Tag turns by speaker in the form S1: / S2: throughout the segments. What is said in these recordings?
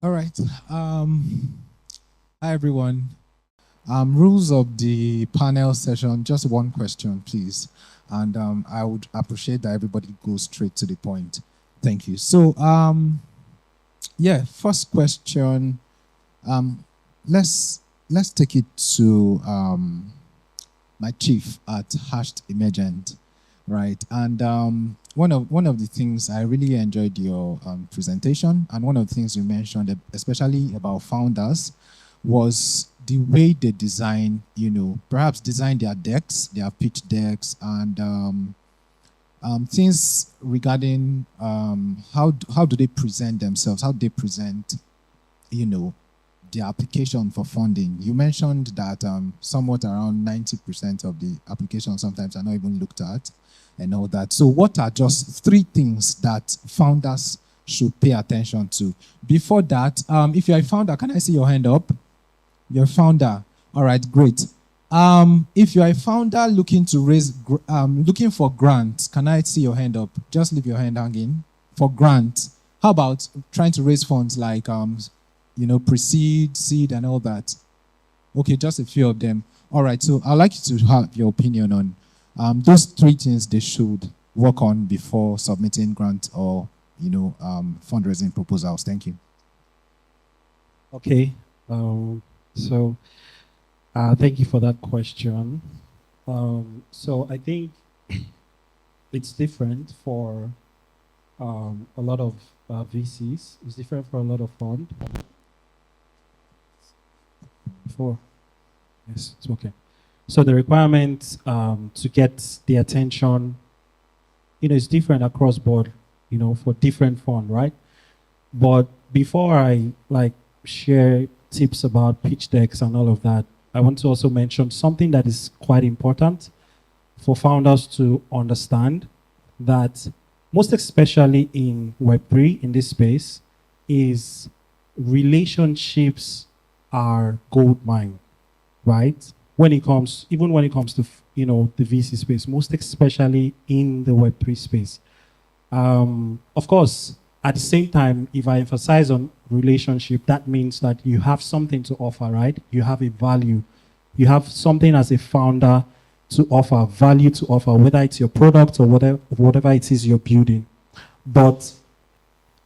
S1: All right. Hi, everyone. Rules of the panel session, just one question, please. And I would appreciate that everybody goes straight to the point. Thank you. So, yeah, first question. Let's take it to my chief at Hashed Emergent, right? And one of the things I really enjoyed your presentation, and one of the things you mentioned, especially about founders, was the way they design, perhaps design their decks, their pitch decks, and things regarding how do they present themselves, how they present, the application for funding. You mentioned that somewhat around 90% of the applications sometimes are not even looked at and all that. So what are just 3 things that founders should pay attention to? Before that, if you're a founder, can I see your hand up? You're a founder. All right, great. If you're a founder looking to raise, looking for grants, can I see your hand up? Just leave your hand hanging. For grants, how about trying to raise funds like pre-seed, seed, and all that? Okay, just a few of them. All right, so I'd like you to have your opinion on those 3 things they should work on before submitting grant or, fundraising proposals. Thank you.
S2: Okay, so thank you for that question. So I think it's different for a lot of VCs. It's different for a lot of funds. Yes, it's okay. So the requirement to get the attention, is different across board, for different funds, right? But before I share tips about pitch decks and all of that, I want to also mention something that is quite important for founders to understand, that most especially in Web3, in this space, is relationships are gold mine, right? Even when it comes to, the VC space, most especially in the Web3 space. Of course, at the same time, if I emphasize on relationship, that means that you have something to offer, right? You have a value. You have something as a founder to offer, value to offer, whether it's your product or whatever it is you're building. But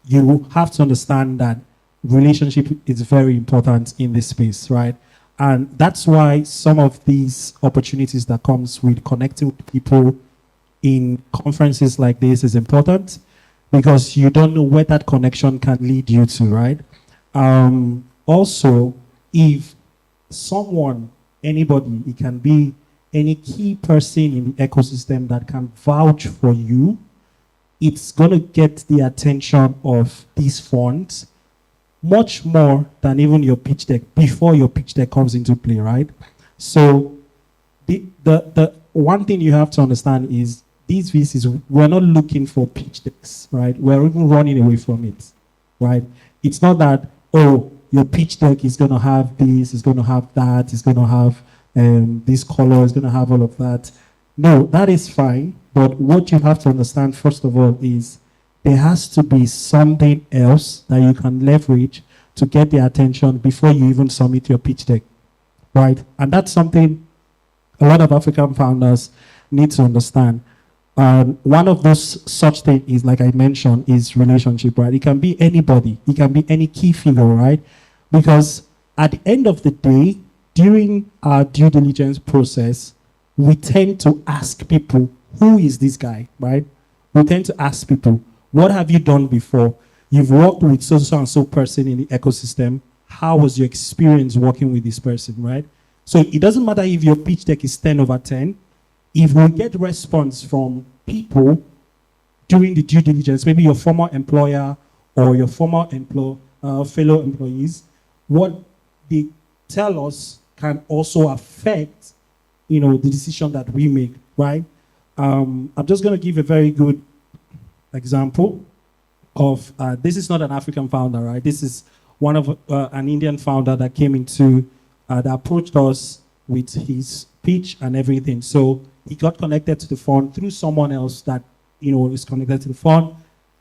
S2: you have to understand that relationship is very important in this space, right? And that's why some of these opportunities that comes with connecting with people in conferences like this is important, because you don't know where that connection can lead you to, right? Also, if anybody, it can be any key person in the ecosystem that can vouch for you, it's going to get the attention of these funds much more than even your pitch deck, before your pitch deck comes into play, right? So the one thing you have to understand is these VCs, we're not looking for pitch decks, right? We're even running away from it, right? It's not that, your pitch deck is going to have this, it's going to have that, it's going to have this color, it's going to have all of that. No, that is fine. But what you have to understand, first of all, is there has to be something else that you can leverage to get the attention before you even submit your pitch deck, right? And that's something a lot of African founders need to understand. One of those such things is, like I mentioned, is relationship, right? It can be anybody. It can be any key figure, right? Because at the end of the day, during our due diligence process, we tend to ask people, who is this guy, right? We tend to ask people, what have you done before? You've worked with so and so person in the ecosystem. How was your experience working with this person, right? So it doesn't matter if your pitch deck is 10 over 10. If we get response from people during the due diligence, maybe your former employer or your former fellow employees, what they tell us can also affect, the decision that we make, right? I'm just going to give a very good example of, this is not an African founder, right? This is one of an Indian founder that came into, that approached us with his pitch and everything. So he got connected to the fund through someone else that, is connected to the fund.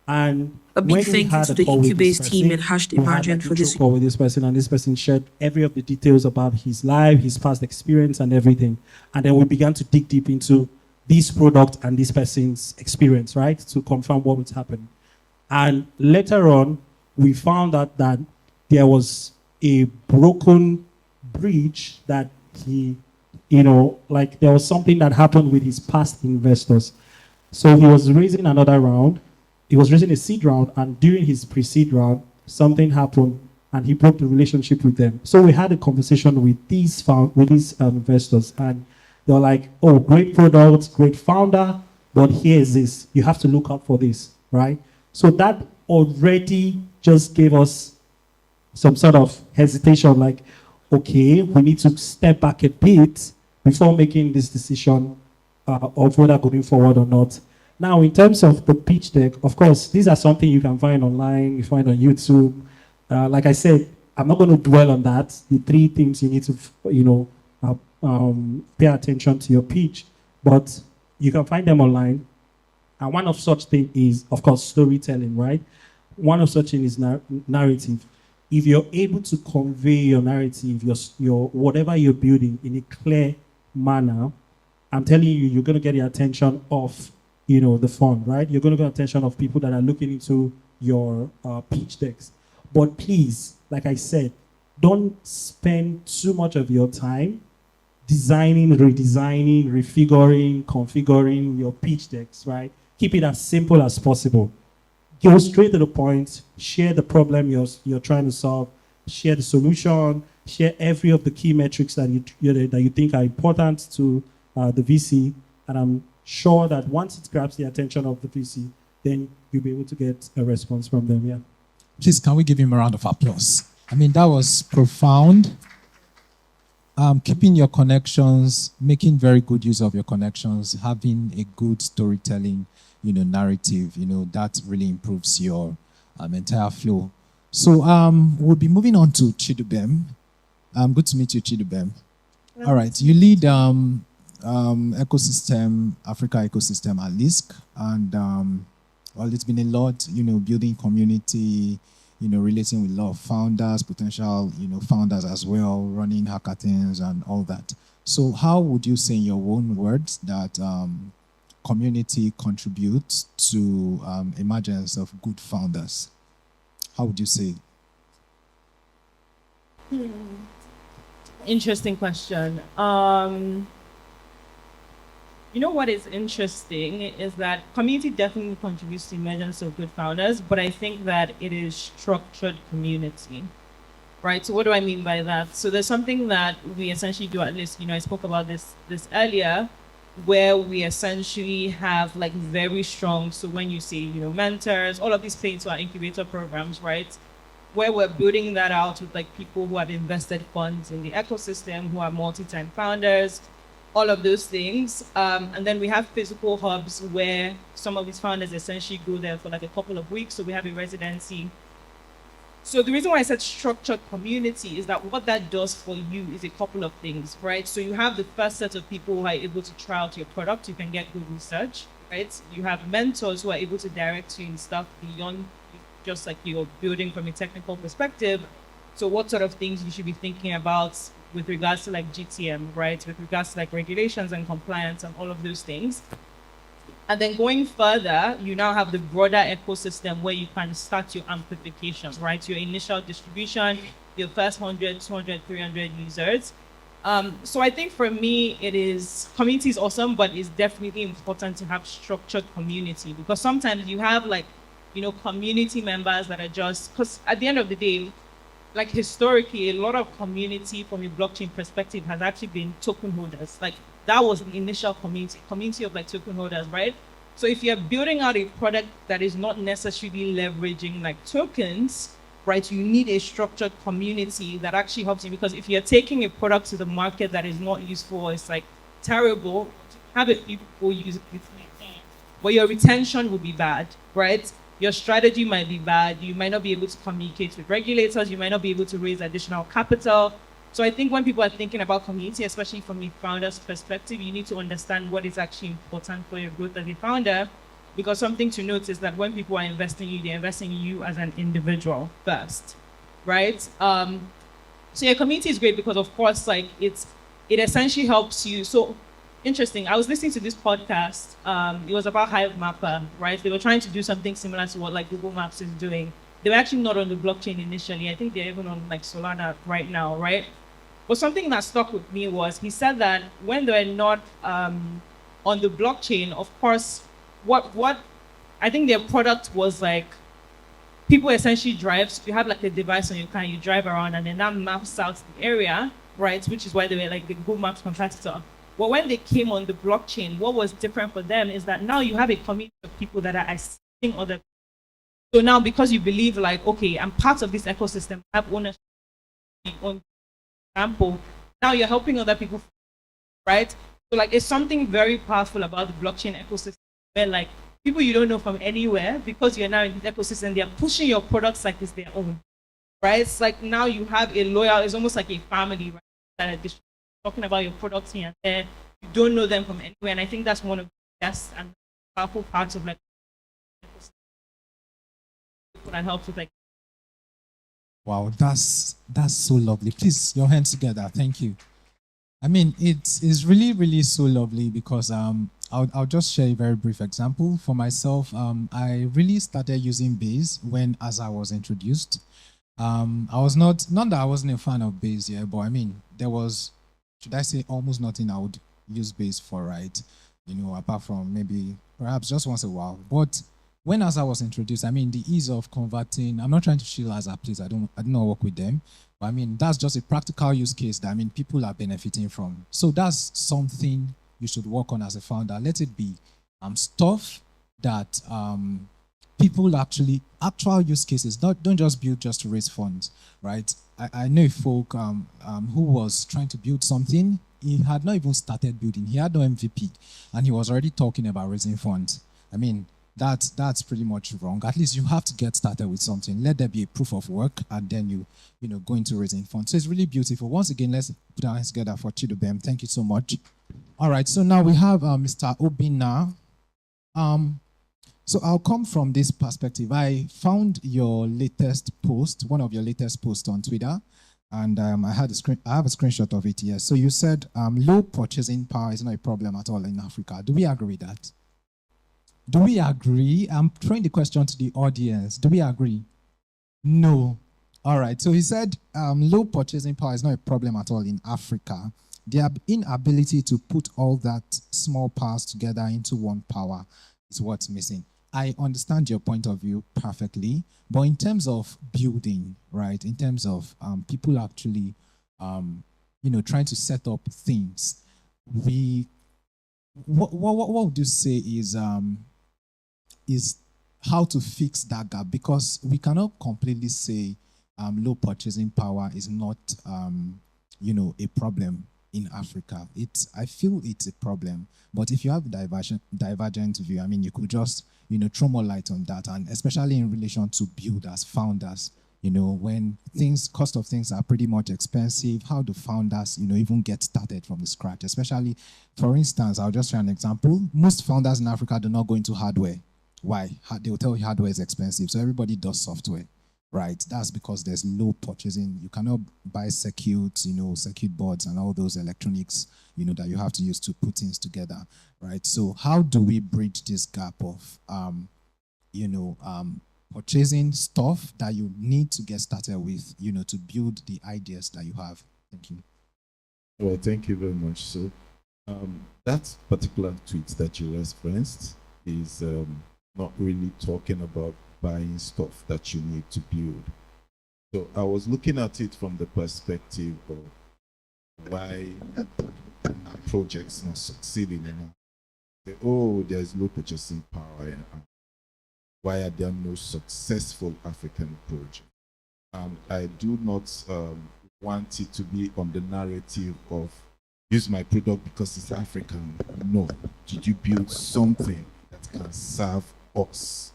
S2: And
S3: A big thank you to the Incubase team and Hash the Emergent for this.
S2: Call with this person, and this person shared every of the details about his life, his past experience, and everything. And then we began to dig deep into this product and this person's experience, right, to confirm what was happening. And later on, we found out that there was a broken bridge that he, there was something that happened with his past investors. So he was raising another round. He was raising a seed round, and during his pre-seed round, something happened, and he broke the relationship with them. So we had a conversation with these investors, and they were like, "Oh, great product, great founder, but here's this. You have to look out for this, right?" So that already just gave us some sort of hesitation, like, okay, we need to step back a bit before making this decision of whether going forward or not. Now, in terms of the pitch deck, of course, these are something you can find online, you find on YouTube. Like I said, I'm not going to dwell on that. The three things you need to, pay attention to your pitch, but you can find them online. And one of such things is, of course, storytelling, right? One of such things is narrative. If you're able to convey your narrative, your whatever you're building in a clear manner, I'm telling you, you're going to get the attention of, the fund, right? You're going to get attention of people that are looking into your pitch decks. But please, like I said, don't spend too much of your time designing, redesigning, refiguring, configuring your pitch decks, right? Keep it as simple as possible. Go straight to the point, share the problem you're trying to solve, share the solution, share every of the key metrics that you think are important to the VC, and I'm sure that once it grabs the attention of the VC, then you'll be able to get a response from them, yeah.
S1: Please, can we give him a round of applause? I mean, that was profound. Keeping your connections, making very good use of your connections, having a good storytelling, narrative, that really improves your entire flow. So we'll be moving on to Chidubem. Good to meet you, Chidubem. All right, you lead ecosystem, Africa ecosystem at LISC, and it's been a lot, building community, relating with a lot of founders, potential, founders as well, running hackathons and all that. So how would you say in your own words that community contributes to emergence of good founders? How would you say?
S4: Interesting question. What is interesting is that community definitely contributes to the emergence of good founders, but I think that it is structured community, right? So what do I mean by that? So there's something that we essentially do at LISC. I spoke about this earlier, where we essentially have like very strong, so when you say, mentors, all of these play into our incubator programs, right? Where we're building that out with like people who have invested funds in the ecosystem, who are multi-time founders, all of those things. And then we have physical hubs where some of these founders essentially go there for like a couple of weeks. So we have a residency. So the reason why I said structured community is that what that does for you is a couple of things, right? So you have the first set of people who are able to try out your product. You can get good research, right? You have mentors who are able to direct you in stuff beyond just like you're building from a technical perspective. So what sort of things you should be thinking about with regards to like GTM, right? With regards to like regulations and compliance and all of those things. And then going further, you now have the broader ecosystem where you can start your amplification, right? Your initial distribution, your first 100, 200, 300 users. So I think for me, community is awesome, but it's definitely important to have structured community, because sometimes you have like, community members that are just, because at the end of the day, like historically, a lot of community from a blockchain perspective has actually been token holders. Like that was the initial community of like token holders, right? So if you're building out a product that is not necessarily leveraging like tokens, right, you need a structured community that actually helps you, because if you're taking a product to the market that is not useful, it's like terrible, have it people use it, but your retention will be bad, right? Your strategy might be bad. You might not be able to communicate with regulators. You might not be able to raise additional capital. So I think when people are thinking about community, especially from a founder's perspective, you need to understand what is actually important for your growth as a founder. Because something to note is that when people are investing in you, they're investing in you as an individual first, right? So your community is great because, of course, like it essentially helps you. So interesting. I was listening to this podcast. It was about Hive Mapper, right? They were trying to do something similar to what like Google Maps is doing. They were actually not on the blockchain initially. I think they're even on like Solana right now, right? But something that stuck with me was he said that when they're not on the blockchain, of course, what I think their product was like people essentially drive. So you have like a device on your car, you drive around, and then that maps out the area, right? Which is why they were like the Google Maps competitor. But when they came on the blockchain, what was different for them is that now you have a community of people that are assisting other. So now, because you believe like, okay, I'm part of this ecosystem, I have ownership on example. Now you're helping other people, right? So like, it's something very powerful about the blockchain ecosystem where like people you don't know from anywhere, because you're now in this ecosystem, they're pushing your products like it's their own, right? It's like now you have a loyal, it's almost like a family, right? That are talking about your products here and there. You don't know them from anywhere. And I think that's one of the best and powerful parts of like that helps with like.
S1: Wow, that's so lovely. Please, your hands together. Thank you. I mean, it's really, really so lovely because I'll just share a very brief example for myself. I really started using Base when as I was introduced. I was not that I wasn't a fan of Base, yeah, but I mean there was, should I say, almost nothing I would use Base for, right? You know, apart from maybe perhaps just once a while. But when as I was introduced, I mean the ease of converting. I'm not trying to shield as a please. I do not work with them. But I mean, that's just a practical use case that I mean people are benefiting from. So that's something you should work on as a founder. Let it be stuff that people actual use cases. Don't just build just to raise funds, right? I know a folk who was trying to build something. He had not even started building. He had no MVP, and he was already talking about raising funds. I mean, that's pretty much wrong. At least you have to get started with something. Let there be a proof of work, and then you go into raising funds. So it's really beautiful. Once again, let's put our hands together for Chidubem. Thank you so much. All right, so now we have Mr. Obinna. So I'll come from this perspective. I found your latest post, one of your latest posts on Twitter, and I have a screenshot of it here. So you said low purchasing power is not a problem at all in Africa. Do we agree with that? Do we agree? I'm throwing the question to the audience. Do we agree? No. All right. So he said low purchasing power is not a problem at all in Africa. The inability to put all that small powers together into one power is what's missing. I understand your point of view perfectly, but in terms of building, right, in terms of people actually, trying to set up things, what would you say is how to fix that gap? Because we cannot completely say low purchasing power is not, a problem in Africa. I feel it's a problem, but if you have a divergent view, I mean, you could just, throw more light on that, and especially in relation to builders, founders, when cost of things are pretty much expensive, how do founders, even get started from the scratch? Especially, for instance, I'll just share an example. Most founders in Africa do not go into hardware. Why? They'll tell you hardware is expensive, so everybody does software, right? That's because there's low purchasing. You cannot buy circuit boards and all those electronics, that you have to use to put things together, right? So how do we bridge this gap of, purchasing stuff that you need to get started with, to build the ideas that you have? Thank you.
S5: Well, thank you very much. So that particular tweet that you referenced is not really talking about buying stuff that you need to build. So I was looking at it from the perspective of why projects not succeeding. There's low purchasing power. Why are there no successful African projects? I do not want it to be on the narrative of use my product because it's African. No. Did you build something that can serve us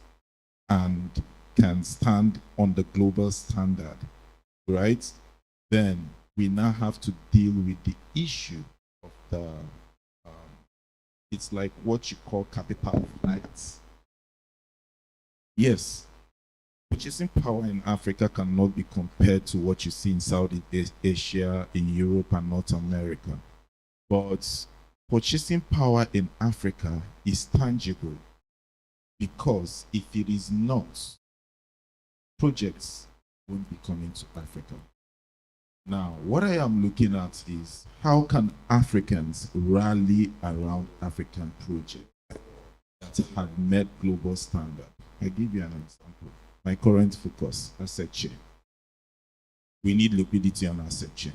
S5: and can stand on the global standard, right? Then we now have to deal with the issue of the, it's like what you call capital flight. yes, purchasing power in Africa cannot be compared to what you see in Southeast Asia, in Europe, and North America. But purchasing power in Africa is tangible because if it is not, projects won't be coming to Africa. Now, what I am looking at is how can Africans rally around African projects that have met global standard? I give you an example. My current focus, asset chain. We need liquidity on asset chain.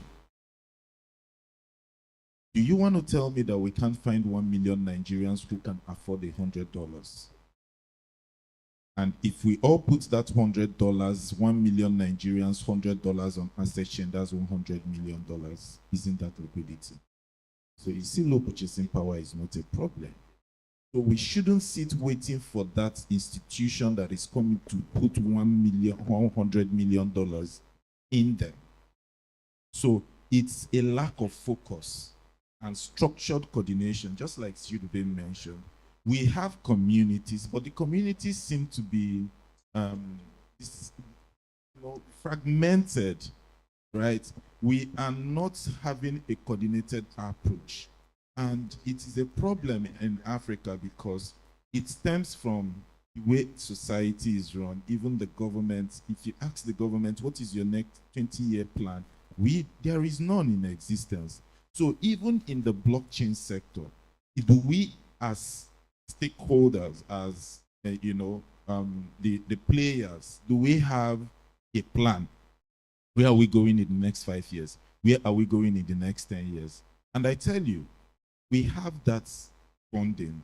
S5: Do you want to tell me that we can't find 1 million Nigerians who can afford $100? And if we all put that $100, 1 million Nigerians, $100 on asset chain, that's $100 million. Isn't that liquidity? So you see, low purchasing power is not a problem. So we shouldn't sit waiting for that institution that is coming to put $100 million in them. So it's a lack of focus and structured coordination, just like Chidubem mentioned. We have communities, but the communities seem to be fragmented, right? We are not having a coordinated approach. And it is a problem in Africa because it stems from the way society is run. Even the government, if you ask the government, what is your next 20-year plan? There is none in existence. So even in the blockchain sector, do we as stakeholders, as the players, do we have a plan? Where are we going in the next 5 years? Where are we going in the next 10 years? And I tell you, we have that funding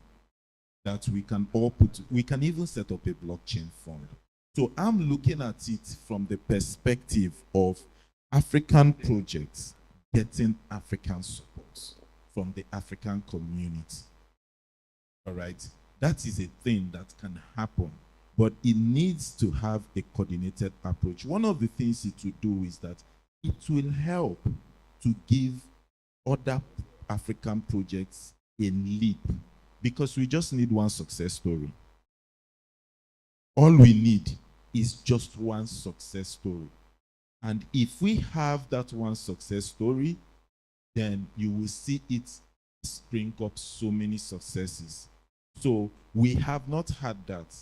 S5: that we can all we can even set up a blockchain fund. So I'm looking at it from the perspective of African projects getting African support from the African community. All right, that is a thing that can happen, but it needs to have a coordinated approach. One of the things it will do is that it will help to give other African projects a leap, because we just need one success story. All we need is just one success story. And if we have that one success story, then you will see it spring up so many successes. So we have not had that.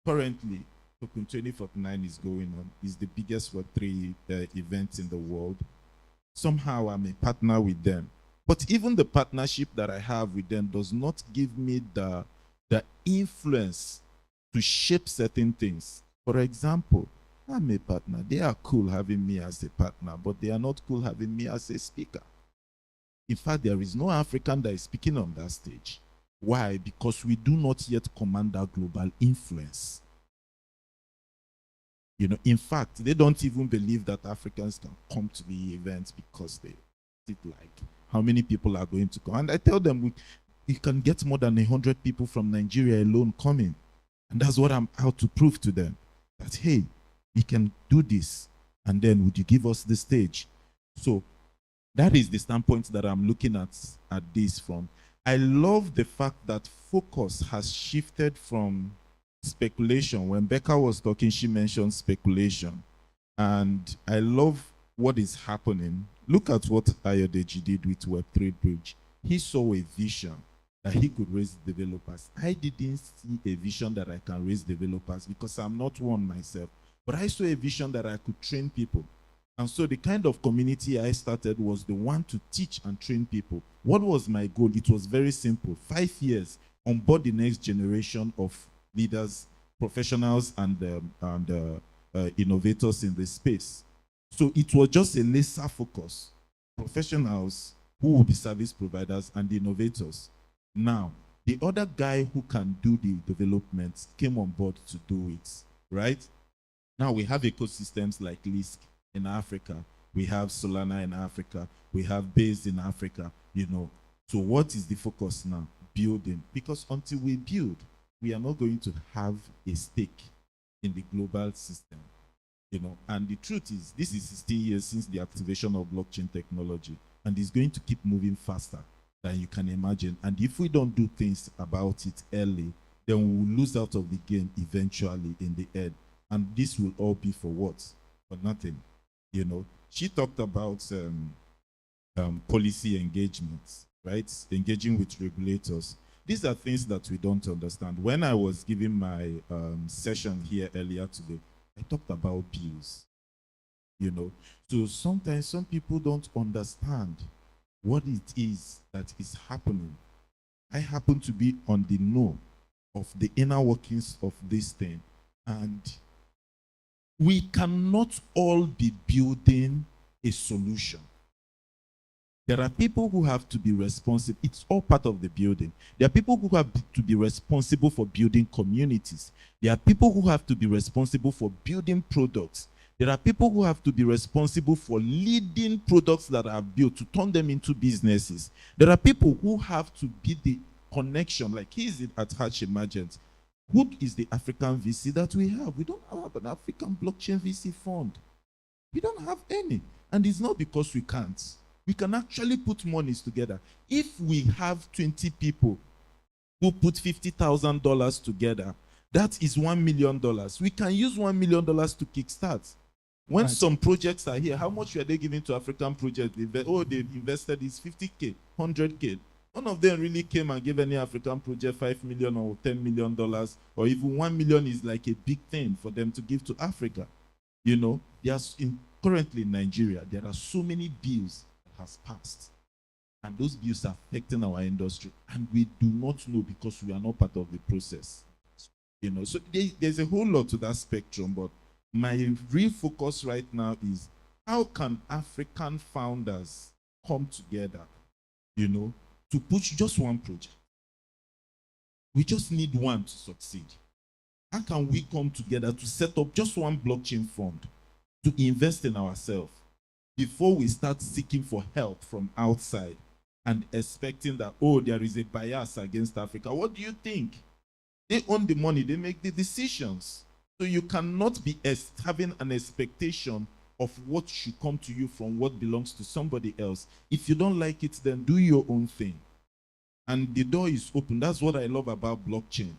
S5: Currently, Token 2049 is going on. It's the biggest Web3 event in the world. Somehow I'm a partner with them. But even the partnership that I have with them does not give me the influence to shape certain things. For example, I'm a partner. They are cool having me as a partner, but they are not cool having me as a speaker. In fact, there is no African that is speaking on that stage. Why? Because we do not yet command that global influence. In fact, they don't even believe that Africans can come to the event because they think like, how many people are going to come? And I tell them, we can get more than 100 people from Nigeria alone coming. And that's what I'm out to prove to them. That, hey, we can do this. And then would you give us the stage? So that is the standpoint that I'm looking at this from. I love the fact that focus has shifted from speculation. When Becca was talking, she mentioned speculation. And I love what is happening. Look at what Ayodeji did with Web3 Bridge. He saw a vision that he could raise developers. I didn't see a vision that I can raise developers because I'm not one myself. But I saw a vision that I could train people. And so the kind of community I started was the one to teach and train people. What was my goal? It was very simple. 5 years, onboard the next generation of leaders, professionals, and innovators in the space. So it was just a laser focus. Professionals who will be service providers and the innovators. Now, the other guy who can do the development came on board to do it, right? Now we have ecosystems like Lisk in Africa. We have Solana in Africa. We have Base in Africa, So what is the focus now? Building. Because until we build, we are not going to have a stake in the global system, And the truth is, this is 16 years since the activation of blockchain technology, and it's going to keep moving faster than you can imagine. And if we don't do things about it early, then we will lose out of the game eventually in the end. And this will all be for what? For nothing. You know, she talked about policy engagements, right? Engaging with regulators. These are things that we don't understand. When I was giving my session here earlier today, I talked about bills, you know. So sometimes some people don't understand what it is that is happening. I happen to be on the know of the inner workings of this thing. And we cannot all be building a solution. There are people who have to be responsible. It's all part of the building. There are people who have to be responsible for building communities. There are people who have to be responsible for building products. There are people who have to be responsible for leading products that are built to turn them into businesses. There are people who have to be the connection, like he's at Hatch Emergent. Who is the African VC that we have? We don't have an African blockchain VC fund. We don't have any. And it's not because we can't. We can actually put monies together. If we have 20 people who put $50,000 together, that is $1 million. We can use $1 million to kickstart. When some projects are here, how much were they giving to African projects? They invested is 50K, 100K. None of them really came and gave any African project $5 million or $10 million, or even $1 million is like a big thing for them to give to Africa. You know, currently in Nigeria, there are so many bills that has passed, and those bills are affecting our industry, and we do not know because we are not part of the process. You know, so there's a whole lot to that spectrum, but my real focus right now is how can African founders come together, you know, to push just one project. We just need one to succeed. How can we come together to set up just one blockchain fund to invest in ourselves before we start seeking for help from outside and expecting that, oh, there is a bias against Africa? What do you think? They own the money, they make the decisions. So you cannot be having an expectation of what should come to you from what belongs to somebody else. If you don't like it, then do your own thing. And the door is open. That's what I love about blockchain.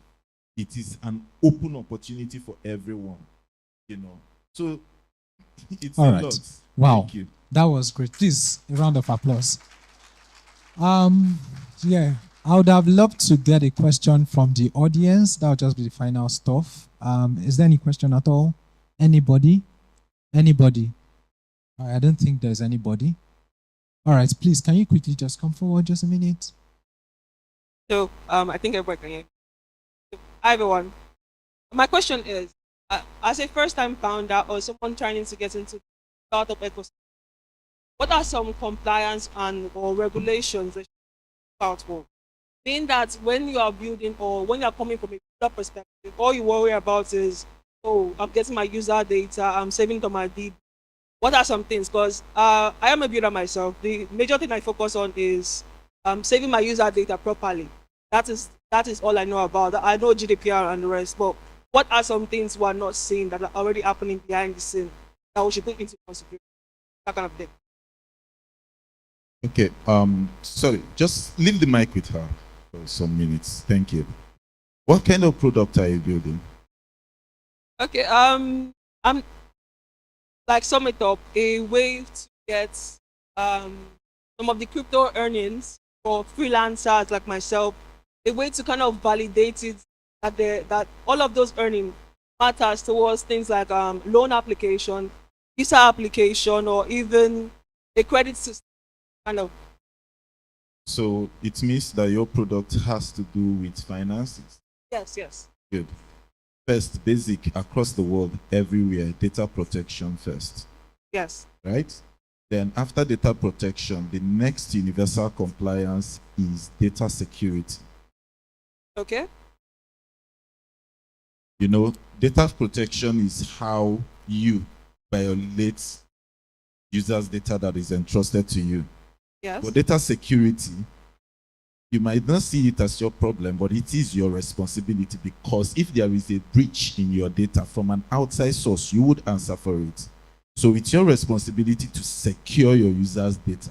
S5: It is an open opportunity for everyone, you know. So it's
S1: all
S5: a
S1: right.
S5: lot.
S1: Wow.
S5: Thank you.
S1: That was great. Please, a round of applause. Yeah, I would have loved to get a question from the audience. That would just be the final stuff. Is there any question at all? Anybody? Anybody? I don't think there's anybody. All right, please, can you quickly just come forward just a minute?
S6: So, I think everybody can hear me. Hi, everyone. My question is, as a first-time founder or someone trying to get into the startup ecosystem, what are some compliance or regulations that you look out for? Being that when you are building or when you are coming from a user perspective, all you worry about is, oh, I'm getting my user data, I'm saving it on my DB. What are some things? Because I am a builder myself. The major thing I focus on is saving my user data properly. That is all I know about. I know GDPR and the rest, but what are some things we are not seeing that are already happening behind the scene that we should put into consideration? That kind of thing.
S5: Okay, sorry, just leave the mic with her for some minutes. Thank you. What kind of product are you building?
S6: Okay, I'm like sum it up, a way to get some of the crypto earnings for freelancers like myself, a way to kind of validate it that all of those earnings matters towards things like loan application, visa application, or even a credit system kind of.
S5: So it means that your product has to do with finances.
S6: Yes.
S5: Good. First, basic across the world, everywhere, data protection first.
S6: Yes.
S5: Right? Then after data protection, the next universal compliance is data security.
S6: Okay.
S5: You know, data protection is how you violate users' data that is entrusted to you.
S6: Yes.
S5: But data security, you might not see it as your problem, but it is your responsibility, because if there is a breach in your data from an outside source, you would answer for it. So it's your responsibility to secure your users' data.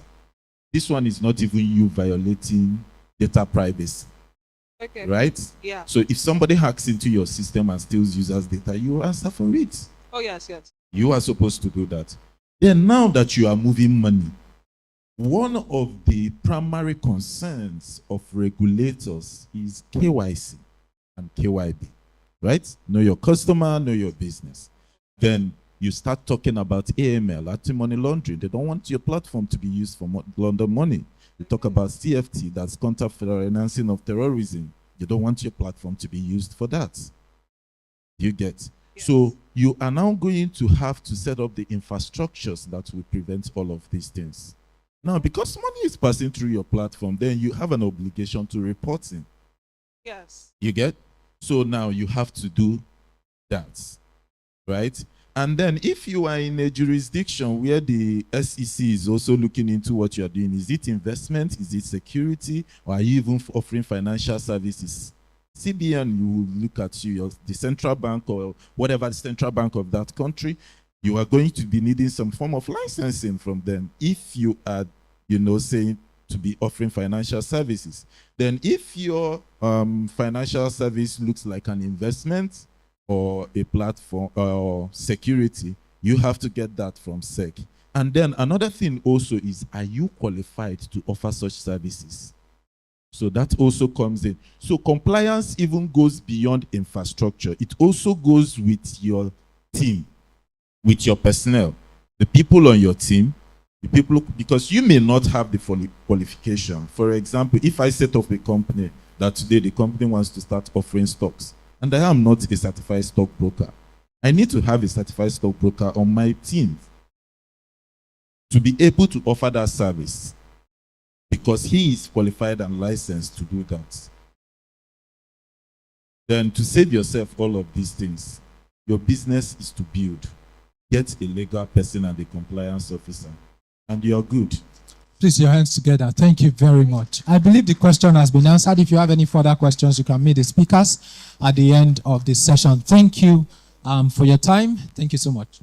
S5: This one is not even you violating data privacy.
S6: Okay.
S5: right?
S6: Yeah.
S5: So if somebody hacks into your system and steals users' data, you answer for it.
S6: Oh, yes, yes.
S5: You are supposed to do that. Then now that you are moving money, one of the primary concerns of regulators is KYC and KYB, right? Know your customer, know your business. Then you start talking about AML, anti-money laundering. They don't want your platform to be used for launder money. You talk about CFT, that's counter-financing of terrorism. You don't want your platform to be used for that. You get? Yes. So you are now going to have to set up the infrastructures that will prevent all of these things. Now, because money is passing through your platform, then you have an obligation to reporting.
S6: Yes.
S5: You get? So now you have to do that, right? And then if you are in a jurisdiction where the SEC is also looking into what you are doing, is it investment, is it security, or are you even offering financial services? CBN, you will look at you, the central bank or whatever the central bank of that country, you are going to be needing some form of licensing from them if you are, saying to be offering financial services. Then if your financial service looks like an investment or a platform or security, you have to get that from SEC. And then another thing also is, are you qualified to offer such services? So that also comes in. So compliance even goes beyond infrastructure. It also goes with your team, with your personnel, the people on your team, the people, because you may not have the qualification. For example, if I set up a company that today the company wants to start offering stocks, and I am not a certified stockbroker, I need to have a certified stockbroker on my team to be able to offer that service, because he is qualified and licensed to do that. Then to save yourself all of these things, your business is to build. Get a legal person and a compliance officer, and you're good.
S1: Please, your hands together. Thank you very much. I believe the question has been answered. If you have any further questions, you can meet the speakers at the end of this session. Thank you for your time. Thank you so much.